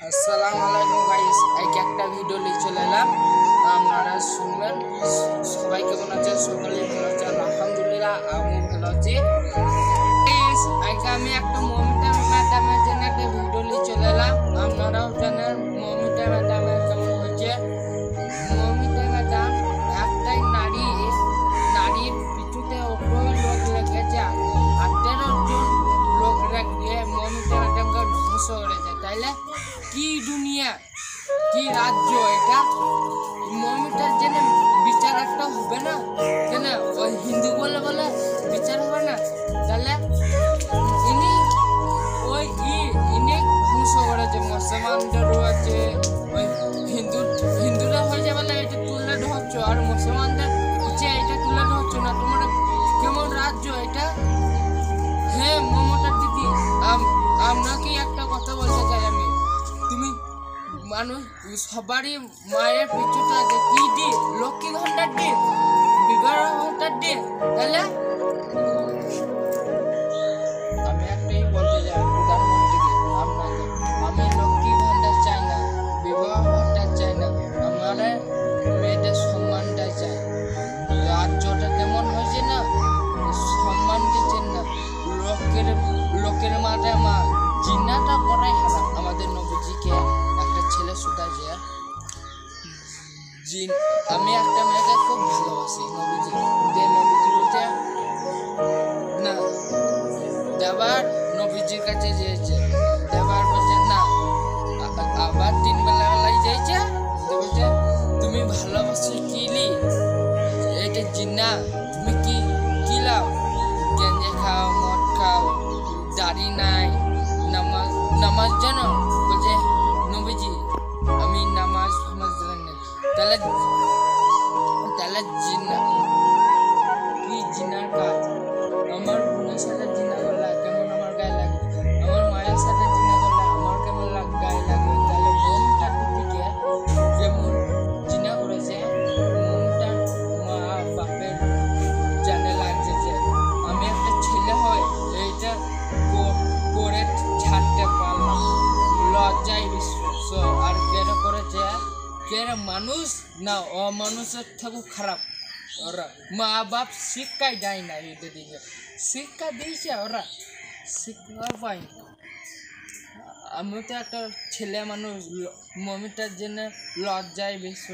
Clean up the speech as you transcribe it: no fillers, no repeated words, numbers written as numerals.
আসসালামু আলাইকুম গাইস, একটা ভিডিও নিয়ে চলে এলাম। আপনারা শুনবেন। সবাই কেমন আছেন? সকলেই ভালো আছেন? আলহামদুলিল্লাহ, আমি ভালো আছি। আমি একটা মমিতা ম্যাডামের জন্য একটা ভিডিও নিয়ে চলে এলাম। আপনারাও জানেন মমিতা ম্যাডামের কেমন হয়েছে। মমিতা ম্যাডাম একটাই নারীর পিছুতে ওই লোক লেগেছে 18 জন লোক রেখে মমিতা ম্যাডামকে ধ্বংস করেছে। তাইলে কি দুনিয়া, কি রাজ্য এটা? মমিটার জন্য বিচার একটা হবে না কেন? ওই হিন্দু বলে বলে বিচার হবে না? তাহলে ইনি ধ্বংস করেছে। মুসলমানদেরও আছে, ওই হিন্দুরা হয়ে যাবে না, এটা তুলে ধরছো, আর মুসলমানদের হচ্ছে এটা তুলে ধরছো না। তোমরা কেমন রাজ্য এটা? হ্যাঁ মমতা দিদি, আপনাকে একটা কথা বলতে চাই আমি। তুমি মানুষ সবারই মায়ের পিছুটা আছে, কি দি লক্ষ্মী ভান্ডার দি, বিবাহ ভান্ডার দি। তাহলে আমি একটাই বলতে চাই প্রধানমন্ত্রীকে, আপনাকে, আমি লক্ষ্মী ভান্ডার চাই না, বিবাহ ভান্ডার চাই না, আমার মেয়েদের সম্মানটা চাই। রাজ্যটা কেমন হয়েছে না, সম্মান দিচ্ছেন না। লোকের মাথায় মা জিন্নাটা করাই হারাম। আমাদের নবীজিকে একটা ছেলে শুধাইছে, আমি একটা মেয়েকে খুব ভালোবাসি, নবীজি বলছে না, দেবার নবীজির কাছে যেয়েছে, দেবার বলছে না, আবার 3 বেলায় যেয়েছে, বলছে তুমি ভালোবাসি কিলি, এটা জিন্না, তুমি কি লাও? গেঞ্জে খাও, মদ খাও, দাড়ি নাই, নামাজ জানো? বলছে নবীজি আমি নামাজ জানি না। তাহলে জিন্না কি? জিন্নার কাজ আমার বোনের সাথে জিন্না করলে কেমন আমার গায়ে লাগে, আমার মায়ের সাথে জিন্না করলে আমার কেমন গায়ে লাগবে। তাহলে মমতা দিদিকে যেমন জিন্না করেছে, মমতার মা বাপের জানে লাগছে যে আমি একটা ছেলে হয়ে এইটা করে ছাড়তে পারলাম, লজ্জায় বিশ্ব। আর কেন করেছে? কেন মানুষ না অমানুষের থেকেও খারাপ ওরা। মা বাপ শিক্ষাই দেয় না, এদেরকে শিক্ষা দিয়েছে, ওরা শিক্ষা পায়নি। আমি তো একটা ছেলে মানুষ, মমিটার জন্য লজ্জায় বিশ্ব।